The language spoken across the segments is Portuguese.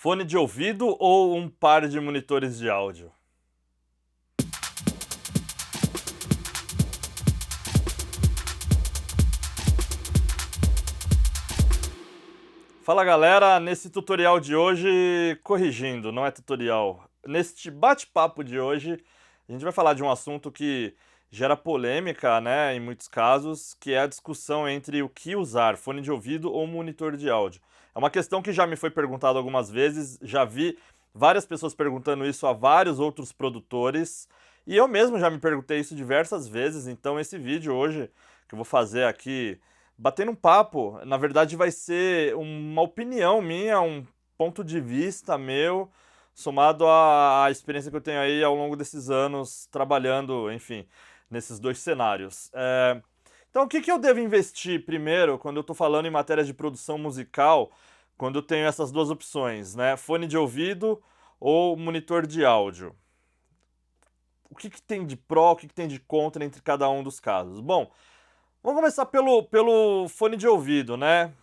Fone de ouvido ou um par de monitores de áudio? Fala galera, nesse tutorial de hoje, corrigindo, não é tutorial. Neste bate-papo de hoje, a gente vai falar de um assunto que gera polêmica, né, em muitos casos, que é a discussão entre o que usar, fone de ouvido ou monitor de áudio. É uma questão que já me foi perguntada algumas vezes, já vi várias pessoas perguntando isso a vários outros produtores, e eu mesmo já me perguntei isso diversas vezes, então esse vídeo hoje que eu vou fazer aqui batendo um papo, na verdade vai ser uma opinião minha, um ponto de vista meu, somado à experiência que eu tenho aí ao longo desses anos trabalhando, enfim, nesses dois cenários. Então, o que eu devo investir primeiro quando eu estou falando em matéria de produção musical, quando eu tenho essas duas opções, né? Fone de ouvido ou monitor de áudio? O que tem de pró, o que tem de contra entre cada um dos casos? Bom, vamos começar pelo fone de ouvido, né?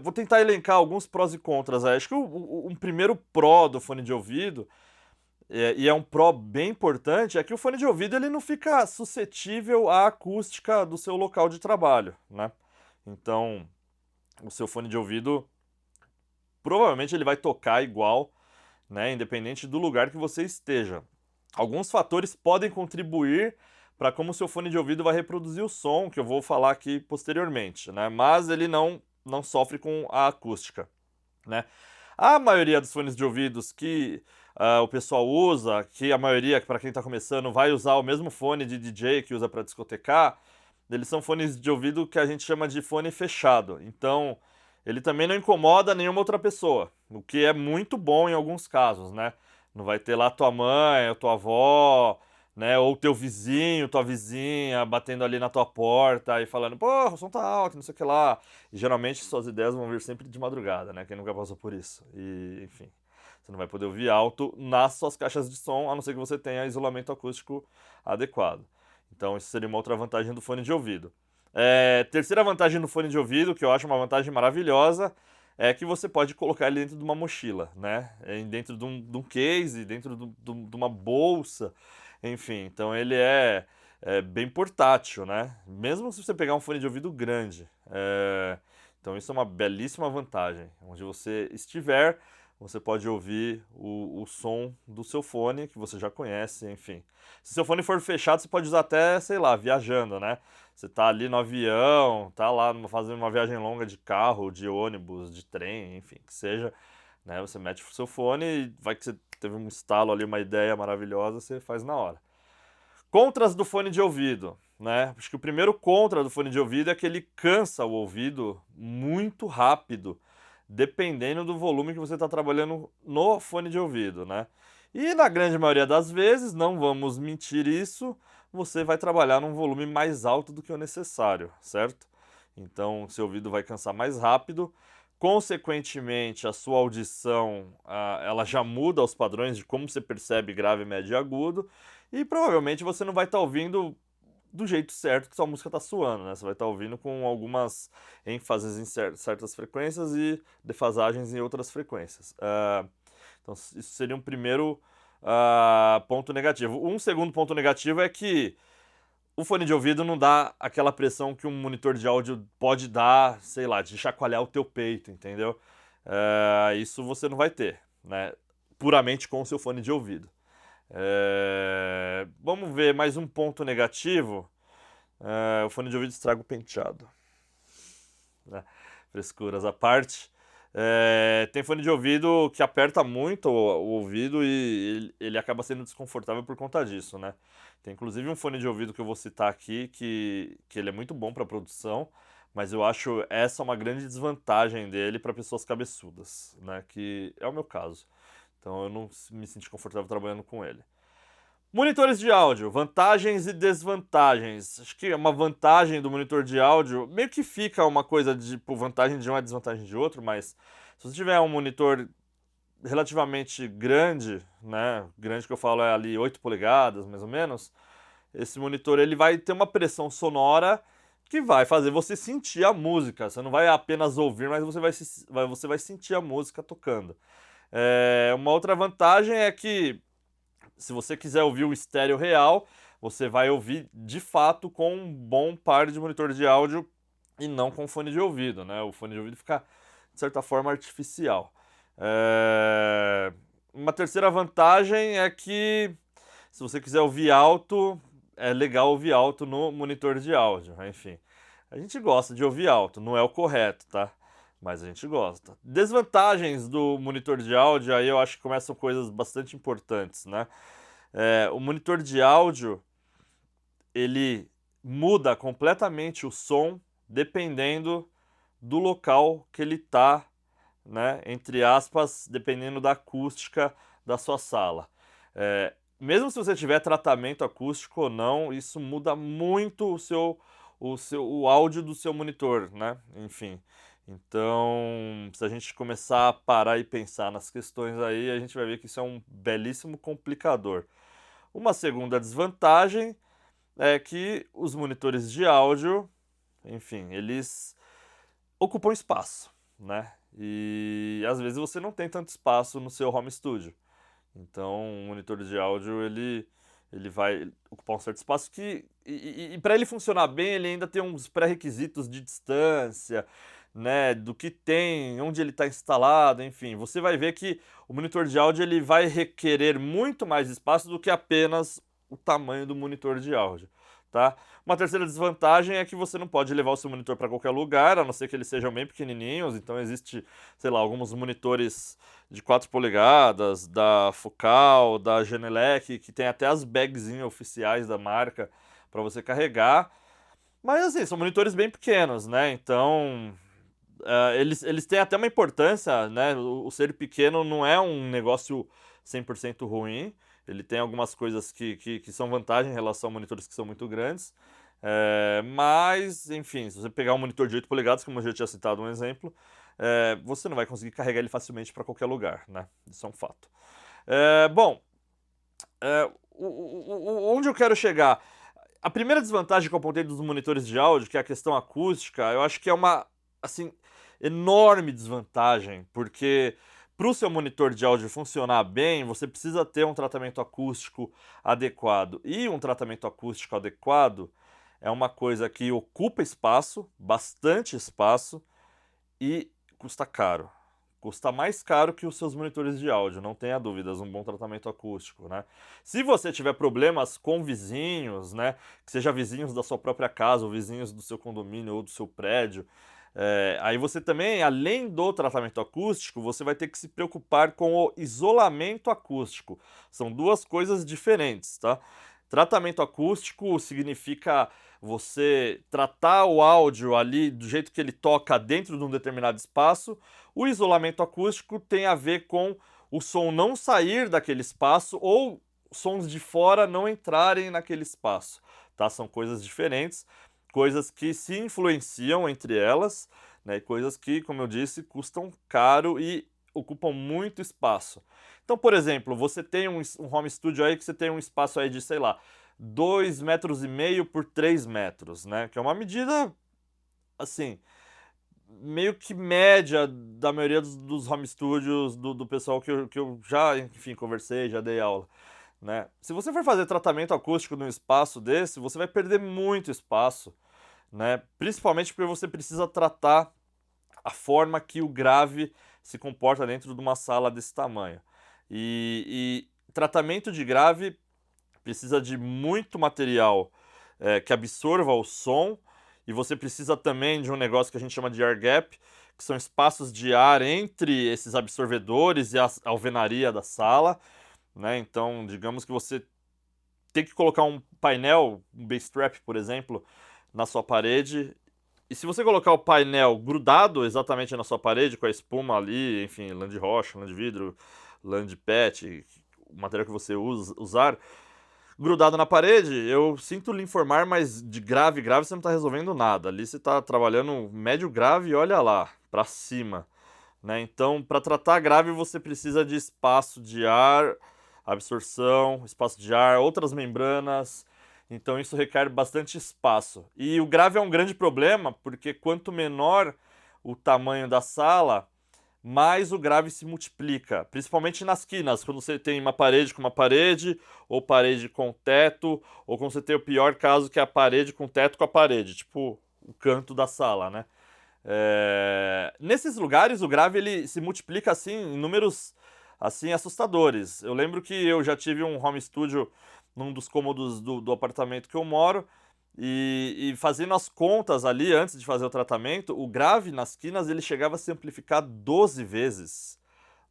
Vou tentar elencar alguns prós e contras aí. Acho que um primeiro pró do fone de ouvido, e é um pró bem importante, é que o fone de ouvido ele não fica suscetível à acústica do seu local de trabalho, né? Então, o seu fone de ouvido, provavelmente ele vai tocar igual, né? Independente do lugar que você esteja. Alguns fatores podem contribuir para como o seu fone de ouvido vai reproduzir o som, que eu vou falar aqui posteriormente, né? Mas ele não sofre com a acústica, né? A maioria dos fones de ouvidos que o pessoal usa, que a maioria, para quem está começando, vai usar o mesmo fone de DJ que usa para discotecar, eles são fones de ouvido que a gente chama de fone fechado. Então, ele também não incomoda nenhuma outra pessoa, o que é muito bom em alguns casos, né? Não vai ter lá tua mãe, ou tua avó, né? Ou teu vizinho, tua vizinha batendo ali na tua porta e falando, porra, o som tá alto, não sei o que lá. E geralmente suas ideias vão vir sempre de madrugada, né? Quem nunca passou por isso. E, enfim, você não vai poder ouvir alto nas suas caixas de som, a não ser que você tenha isolamento acústico adequado. Então, isso seria uma outra vantagem do fone de ouvido. Terceira vantagem do fone de ouvido, que eu acho uma vantagem maravilhosa, é que você pode colocar ele dentro de uma mochila, né? Dentro de um case, dentro de uma bolsa, enfim. Então ele é bem portátil, né? Mesmo se você pegar um fone de ouvido grande. Então isso é uma belíssima vantagem. Onde você estiver, você pode ouvir o som do seu fone, que você já conhece, enfim. Se seu fone for fechado, você pode usar até, sei lá, viajando, né? Você tá ali no avião, tá lá fazendo uma viagem longa de carro, de ônibus, de trem, enfim, que seja, né? Você mete o seu fone e vai que você teve um estalo ali, uma ideia maravilhosa, você faz na hora. Contras do fone de ouvido, né? Acho que o primeiro contra do fone de ouvido é que ele cansa o ouvido muito rápido, dependendo do volume que você está trabalhando no fone de ouvido, né? E na grande maioria das vezes, não vamos mentir isso, você vai trabalhar num volume mais alto do que o necessário, certo? Então, seu ouvido vai cansar mais rápido, consequentemente, a sua audição, ela já muda os padrões de como você percebe grave, médio e agudo, e provavelmente você não vai estar ouvindo do jeito certo que sua música está soando, né? Você vai estar ouvindo com algumas ênfases em certas frequências e defasagens em outras frequências. Então, isso seria um primeiro ponto negativo. Um segundo ponto negativo é que o fone de ouvido não dá aquela pressão que um monitor de áudio pode dar, sei lá, de chacoalhar o teu peito, entendeu? Isso você não vai ter, né? Puramente com o seu fone de ouvido. Vamos ver mais um ponto negativo. O fone de ouvido estraga o penteado. Né? Frescuras à parte. Tem fone de ouvido que aperta muito o ouvido e ele acaba sendo desconfortável por conta disso, né? Tem inclusive um fone de ouvido que eu vou citar aqui que ele é muito bom para produção, mas eu acho essa uma grande desvantagem dele para pessoas cabeçudas, né? Que é o meu caso. Então eu não me senti confortável trabalhando com ele. Monitores de áudio, vantagens e desvantagens. Acho que uma vantagem do monitor de áudio, meio que fica uma coisa de tipo, vantagem de um é desvantagem de outro, mas se você tiver um monitor relativamente grande, né? Grande que eu falo é ali 8 polegadas, mais ou menos. Esse monitor ele vai ter uma pressão sonora que vai fazer você sentir a música. Você não vai apenas ouvir, mas você vai sentir a música tocando. Uma outra vantagem é que, se você quiser ouvir o estéreo real, você vai ouvir de fato com um bom par de monitor de áudio e não com fone de ouvido, né? O fone de ouvido fica, de certa forma, artificial. Uma terceira vantagem é que, se você quiser ouvir alto, é legal ouvir alto no monitor de áudio, enfim. A gente gosta de ouvir alto, não é o correto, tá? Mas a gente gosta. Desvantagens do monitor de áudio, aí eu acho que começam coisas bastante importantes, né? O monitor de áudio, ele muda completamente o som dependendo do local que ele tá, né? Entre aspas, dependendo da acústica da sua sala. Mesmo se você tiver tratamento acústico ou não, isso muda muito o áudio do seu monitor, né? Enfim. Então, se a gente começar a parar e pensar nas questões aí, a gente vai ver que isso é um belíssimo complicador. Uma segunda desvantagem é que os monitores de áudio, enfim, eles ocupam espaço, né? E às vezes você não tem tanto espaço no seu home studio. Então, um monitor de áudio, ele vai ocupar um certo espaço que... E para ele funcionar bem, ele ainda tem uns pré-requisitos de distância, né, do que tem, onde ele está instalado, enfim. Você vai ver que o monitor de áudio ele vai requerer muito mais espaço do que apenas o tamanho do monitor de áudio, tá? Uma terceira desvantagem é que você não pode levar o seu monitor para qualquer lugar, a não ser que eles sejam bem pequenininhos. Então existe, sei lá, alguns monitores de 4 polegadas, da Focal, da Genelec, que tem até as bagzinhas oficiais da marca para você carregar. Mas assim, são monitores bem pequenos, né? Então, eles têm até uma importância, né? O ser pequeno não é um negócio 100% ruim. Ele tem algumas coisas que são vantagem em relação a monitores que são muito grandes. Mas, enfim, se você pegar um monitor de 8 polegadas, como eu já tinha citado um exemplo, você não vai conseguir carregar ele facilmente para qualquer lugar, né? Isso é um fato. Bom, onde eu quero chegar? A primeira desvantagem que eu apontei dos monitores de áudio, que é a questão acústica, eu acho que é uma, assim, enorme desvantagem, porque para o seu monitor de áudio funcionar bem, você precisa ter um tratamento acústico adequado. E um tratamento acústico adequado é uma coisa que ocupa espaço, bastante espaço, e custa caro. Custa mais caro que os seus monitores de áudio, não tenha dúvidas, um bom tratamento acústico, né? Se você tiver problemas com vizinhos, né, que seja vizinhos da sua própria casa, ou vizinhos do seu condomínio ou do seu prédio, aí você também, além do tratamento acústico, você vai ter que se preocupar com o isolamento acústico. São duas coisas diferentes, tá? Tratamento acústico significa você tratar o áudio ali do jeito que ele toca dentro de um determinado espaço. O isolamento acústico tem a ver com o som não sair daquele espaço ou sons de fora não entrarem naquele espaço, tá? São coisas diferentes, coisas que se influenciam entre elas, né? E coisas que, como eu disse, custam caro e ocupam muito espaço. Então, por exemplo, você tem um home studio aí que você tem um espaço aí de, sei lá, 2,5 metros por 3 metros, né? Que é uma medida, assim, meio que média da maioria dos home studios do pessoal que eu já, enfim, conversei, já dei aula, né? Se você for fazer tratamento acústico num espaço desse, você vai perder muito espaço, né? Principalmente porque você precisa tratar a forma que o grave se comporta dentro de uma sala desse tamanho. E tratamento de grave precisa de muito material que absorva o som, e você precisa também de um negócio que a gente chama de air gap, que são espaços de ar entre esses absorvedores e a alvenaria da sala, né? Então, digamos que você tem que colocar um painel, um bass trap, por exemplo, na sua parede. E se você colocar o painel grudado exatamente na sua parede, com a espuma ali, enfim, lã de rocha, lã de vidro, lã de PET, o material que você usar, grudado na parede, eu sinto lhe informar, mas de grave, grave você não está resolvendo nada. Ali você está trabalhando médio grave e olha lá, para cima, né? Então, para tratar grave, você precisa de espaço de ar, absorção, espaço de ar, outras membranas. Então, isso requer bastante espaço. E o grave é um grande problema, porque quanto menor o tamanho da sala, mais o grave se multiplica, principalmente nas quinas, quando você tem uma parede com uma parede, ou parede com teto, ou quando você tem o pior caso que é a parede com teto com a parede, tipo o canto da sala, né? Nesses lugares o grave ele se multiplica assim em números assim assustadores. Eu lembro que eu já tive um home studio num dos cômodos do apartamento que eu moro e fazendo as contas ali antes de fazer o tratamento, o grave nas quinas ele chegava a se amplificar 12 vezes.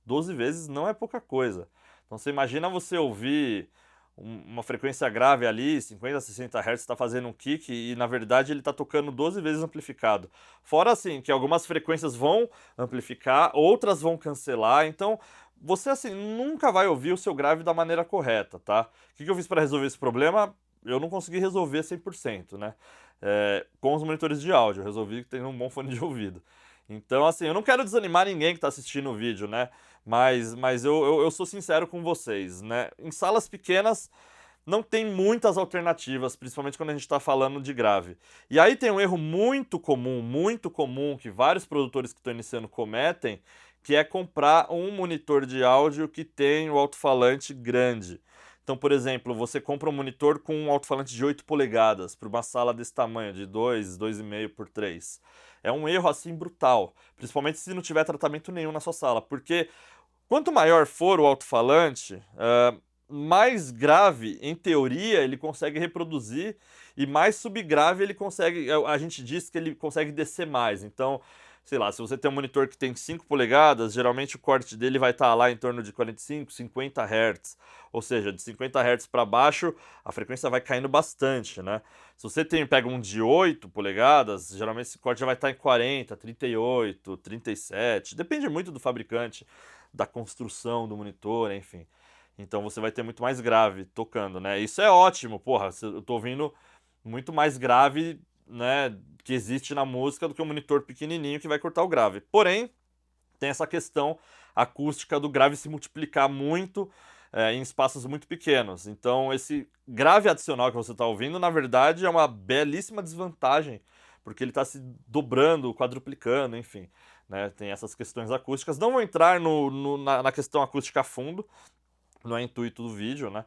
12 vezes não é pouca coisa. Então você imagina você ouvir uma frequência grave ali, 50, 60 Hz, está fazendo um kick e na verdade ele está tocando 12 vezes amplificado. Fora assim, que algumas frequências vão amplificar, outras vão cancelar, então você assim nunca vai ouvir o seu grave da maneira correta, tá? O que eu fiz para resolver esse problema? Eu não consegui resolver 100%, né? Com os monitores de áudio, eu resolvi ter um bom fone de ouvido. Então, assim, eu não quero desanimar ninguém que está assistindo o vídeo, né? Mas eu sou sincero com vocês, né? Em salas pequenas não tem muitas alternativas, principalmente quando a gente está falando de grave. E aí tem um erro muito comum, que vários produtores que estão iniciando cometem, que é comprar um monitor de áudio que tem o alto-falante grande. Então, por exemplo, você compra um monitor com um alto-falante de 8 polegadas para uma sala desse tamanho, de 2, 2,5 por 3. É um erro assim brutal, principalmente se não tiver tratamento nenhum na sua sala, porque quanto maior for o alto-falante, mais grave, em teoria, ele consegue reproduzir e mais subgrave ele consegue. A gente diz que ele consegue descer mais. Então, sei lá, se você tem um monitor que tem 5 polegadas, geralmente o corte dele vai estar lá em torno de 45, 50 Hz. Ou seja, de 50 Hz para baixo, a frequência vai caindo bastante, né? Se você pega um de 8 polegadas, geralmente esse corte já vai estar em 40, 38, 37. Depende muito do fabricante, da construção do monitor, enfim. Então você vai ter muito mais grave tocando, né? Isso é ótimo, porra. Eu tô ouvindo muito mais grave, né, que existe na música do que um monitor pequenininho que vai cortar o grave. Porém, tem essa questão acústica do grave se multiplicar muito em espaços muito pequenos. Então, esse grave adicional que você está ouvindo, na verdade, é uma belíssima desvantagem, porque ele está se dobrando, quadruplicando, enfim. Né? Tem essas questões acústicas. Não vou entrar na questão acústica a fundo, não é intuito do vídeo, né?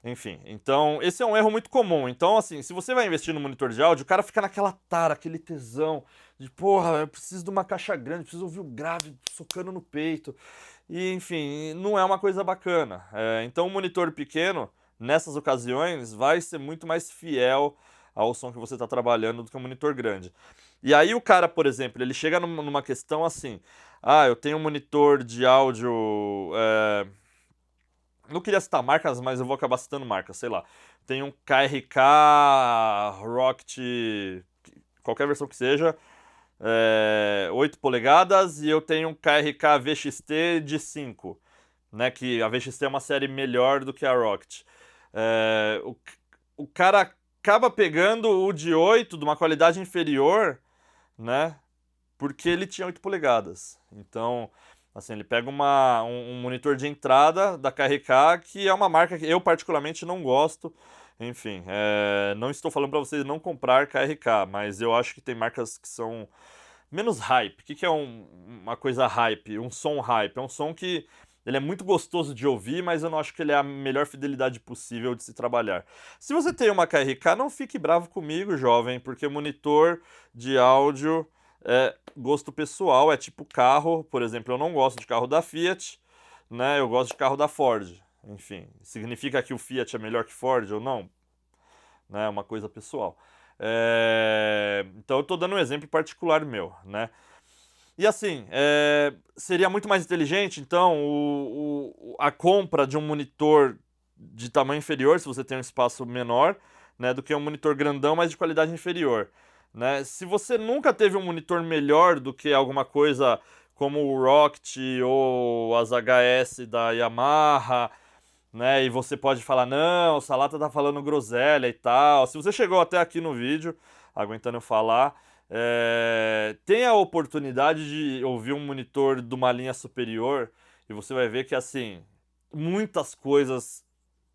Enfim, então esse é um erro muito comum. Então, assim, se você vai investir no monitor de áudio, o cara fica naquela tara, aquele tesão de porra, eu preciso de uma caixa grande, preciso ouvir o grave socando no peito. E, enfim, não é uma coisa bacana. Então, o monitor pequeno, nessas ocasiões, vai ser muito mais fiel ao som que você está trabalhando do que um monitor grande. E aí, o cara, por exemplo, ele chega numa questão assim: ah, eu tenho um monitor de áudio. Não queria citar marcas, mas eu vou acabar citando marcas, sei lá. Tem um KRK Rocket, qualquer versão que seja, 8 polegadas, e eu tenho um KRK VXT de 5, né? Que a VXT é uma série melhor do que a Rocket. O cara acaba pegando o de 8 de uma qualidade inferior, né? Porque ele tinha 8 polegadas. Então, assim, ele pega um monitor de entrada da KRK, que é uma marca que eu particularmente não gosto. Enfim, não estou falando para vocês não comprar KRK, mas eu acho que tem marcas que são menos hype. O que é uma coisa hype? Um som hype. É um som que ele é muito gostoso de ouvir, mas eu não acho que ele é a melhor fidelidade possível de se trabalhar. Se você tem uma KRK, não fique bravo comigo, jovem, porque monitor de áudio é gosto pessoal, é tipo carro. Por exemplo, eu não gosto de carro da Fiat, né? Eu gosto de carro da Ford. Enfim, significa que o Fiat é melhor que Ford ou não? Né? É uma coisa pessoal. Então eu estou dando um exemplo particular meu, né? E assim, seria muito mais inteligente, então, a compra de um monitor de tamanho inferior, se você tem um espaço menor, né, do que um monitor grandão, mas de qualidade inferior. Né? Se você nunca teve um monitor melhor do que alguma coisa como o Rocket ou as HS da Yamaha, né, e você pode falar, não, o Salata tá falando groselha e tal. Se você chegou até aqui no vídeo, aguentando eu falar, tenha a oportunidade de ouvir um monitor de uma linha superior e você vai ver que, assim, muitas coisas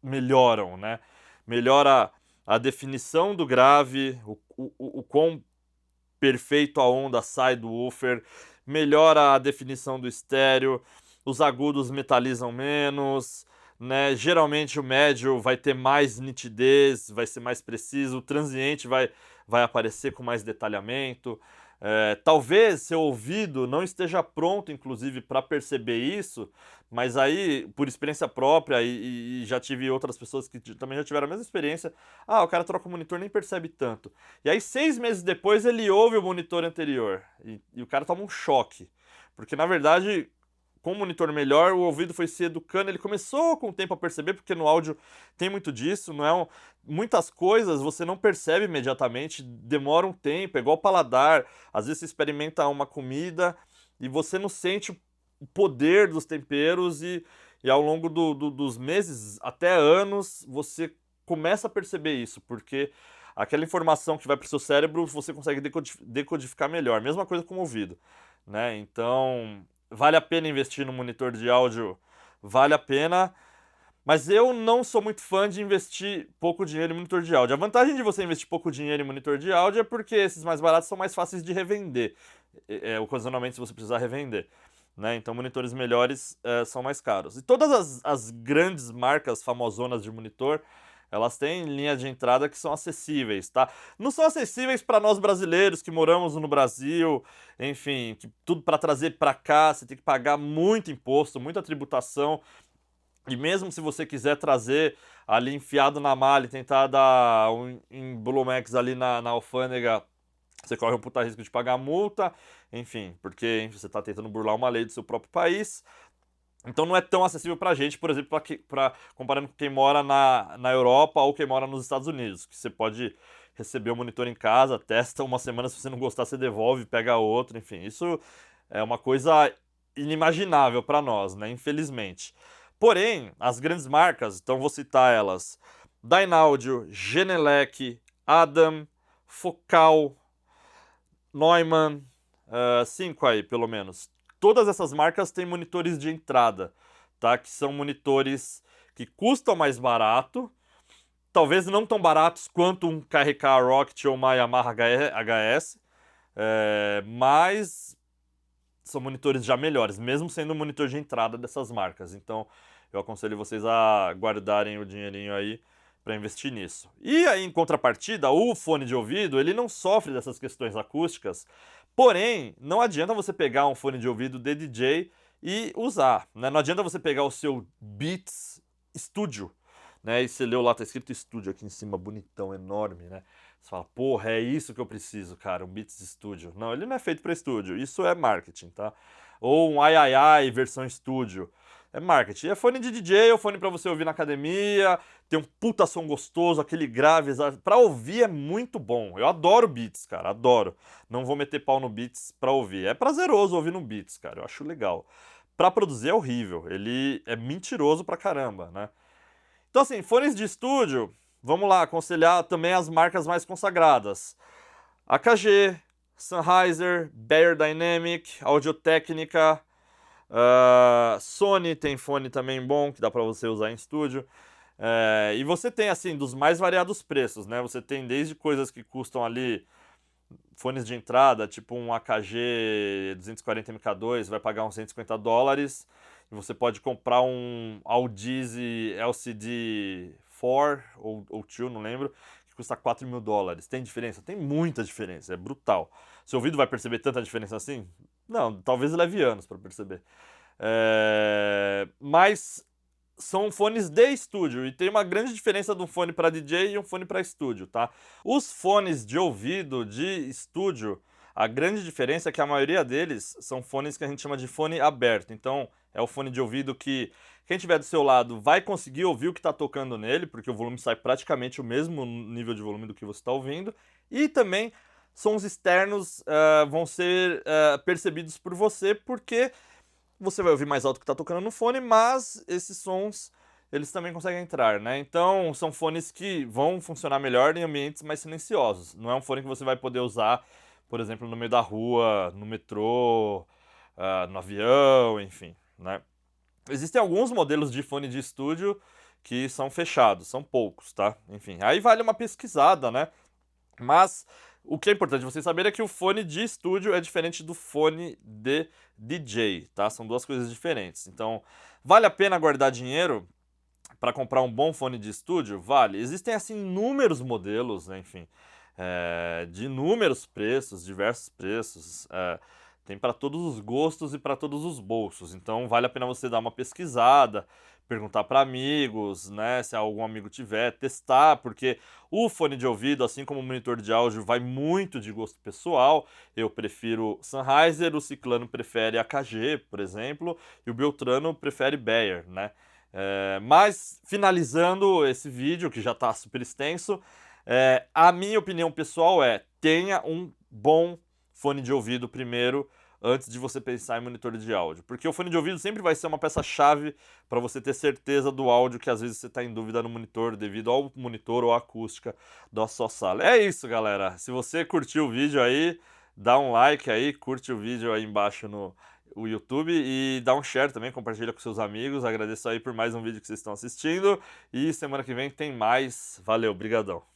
melhoram, né? Melhora a definição do grave, o quão perfeito a onda sai do woofer, melhora a definição do estéreo, os agudos metalizam menos, né? Geralmente o médio vai ter mais nitidez, vai ser mais preciso, o transiente vai aparecer com mais detalhamento. Talvez seu ouvido não esteja pronto, inclusive, para perceber isso, mas aí, por experiência própria, e já tive outras pessoas que também já tiveram a mesma experiência, o cara troca o monitor e nem percebe tanto. E aí, 6 meses depois, ele ouve o monitor anterior, e o cara toma um choque. Porque, na verdade, com o monitor melhor, o ouvido foi se educando, ele começou com o tempo a perceber, porque no áudio tem muito disso, não é muitas coisas você não percebe imediatamente, demora um tempo, é igual paladar, às vezes você experimenta uma comida e você não sente o poder dos temperos e ao longo dos meses, até anos, você começa a perceber isso, porque aquela informação que vai para o seu cérebro, você consegue decodificar melhor, mesma coisa com o ouvido, né? Então, vale a pena investir no monitor de áudio? Vale a pena, mas eu não sou muito fã de investir pouco dinheiro em monitor de áudio. A vantagem de você investir pouco dinheiro em monitor de áudio é porque esses mais baratos são mais fáceis de revender, ocasionalmente se você precisar revender, né? Então monitores melhores são mais caros. E todas as grandes marcas famosonas de monitor, elas têm linhas de entrada que são acessíveis, tá? Não são acessíveis para nós brasileiros que moramos no Brasil, enfim, que tudo para trazer para cá, você tem que pagar muito imposto, muita tributação. E mesmo se você quiser trazer ali enfiado na malha e tentar dar um embolomex ali na alfândega, você corre um puta risco de pagar multa, enfim, porque você está tentando burlar uma lei do seu próprio país. Então não é tão acessível pra gente, por exemplo, comparando com quem mora na Europa ou quem mora nos Estados Unidos, que você pode receber o monitor em casa, testa uma semana, se você não gostar, você devolve, pega outro, enfim. Isso é uma coisa inimaginável para nós, né? Infelizmente. Porém, as grandes marcas, então vou citar elas: Dynaudio, Genelec, Adam, Focal, Neumann, 5 aí, pelo menos. Todas essas marcas têm monitores de entrada, tá? Que são monitores que custam mais barato, talvez não tão baratos quanto um KRK Rocket ou uma Yamaha HS, mas são monitores já melhores, mesmo sendo um monitor de entrada dessas marcas. Então, eu aconselho vocês a guardarem o dinheirinho aí para investir nisso. E aí, em contrapartida, o fone de ouvido, ele não sofre dessas questões acústicas, porém, não adianta você pegar um fone de ouvido de DJ e usar, né? Não adianta você pegar o seu Beats Studio, né? E você leu lá, tá escrito Studio aqui em cima, bonitão, enorme, né? Você fala, porra, é isso que eu preciso, cara, um Beats Studio. Não, ele não é feito para estúdio, isso é marketing, tá? Ou um ai versão estúdio. É marketing. É fone de DJ, é fone para você ouvir na academia, tem um puta som gostoso, aquele grave, pra ouvir é muito bom. Eu adoro Beats, cara, adoro. Não vou meter pau no Beats pra ouvir. É prazeroso ouvir no Beats, cara, eu acho legal. Pra produzir é horrível, ele é mentiroso pra caramba, né? Então assim, fones de estúdio, vamos lá, aconselhar também as marcas mais consagradas. AKG, Sennheiser, Beyerdynamic, Audio-Técnica, Sony tem fone também bom, que dá para você usar em estúdio. E você tem, assim, dos mais variados preços, né? Você tem desde coisas que custam ali, fones de entrada, tipo um AKG 240 MK2, vai pagar uns $150. E você pode comprar um Audeze LCD 4 ou 2, não lembro, que custa $4.000. Tem diferença? Tem muita diferença, é brutal. Seu ouvido vai perceber tanta diferença assim? Não, talvez leve anos para perceber. Mas são fones de estúdio e tem uma grande diferença de um fone para DJ e um fone para estúdio, tá? Os fones de ouvido de estúdio, a grande diferença é que a maioria deles são fones que a gente chama de fone aberto. Então, é o fone de ouvido que quem estiver do seu lado vai conseguir ouvir o que está tocando nele, porque o volume sai praticamente o mesmo nível de volume do que você está ouvindo. E também sons externos vão ser percebidos por você, porque você vai ouvir mais alto que está tocando no fone, mas esses sons eles também conseguem entrar, né? Então são fones que vão funcionar melhor em ambientes mais silenciosos. Não é um fone que você vai poder usar, por exemplo, no meio da rua, no metrô, no avião, enfim, né? Existem alguns modelos de fone de estúdio que são fechados, são poucos, tá? Enfim, aí vale uma pesquisada, né? Mas O que é importante vocês saberem é que o fone de estúdio é diferente do fone de DJ, tá? São duas coisas diferentes. Então, vale a pena guardar dinheiro para comprar um bom fone de estúdio? Vale. Existem, assim, inúmeros modelos, né, enfim, de inúmeros preços, diversos preços. Tem para todos os gostos e para todos os bolsos. Então, vale a pena você dar uma pesquisada, perguntar para amigos, né, se algum amigo tiver, testar, porque o fone de ouvido, assim como o monitor de áudio, vai muito de gosto pessoal. Eu prefiro Sennheiser, o Ciclano prefere AKG, por exemplo, e o Beltrano prefere Beyer, né? Mas, finalizando esse vídeo, que já está super extenso, a minha opinião pessoal é: tenha um bom fone de ouvido primeiro, antes de você pensar em monitor de áudio. Porque o fone de ouvido sempre vai ser uma peça-chave para você ter certeza do áudio que às vezes você está em dúvida no monitor, devido ao monitor ou à acústica da sua sala. É isso, galera. Se você curtiu o vídeo aí, dá um like aí, curte o vídeo aí embaixo no o YouTube e dá um share também, compartilha com seus amigos. Agradeço aí por mais um vídeo que vocês estão assistindo e semana que vem tem mais. Valeu, brigadão.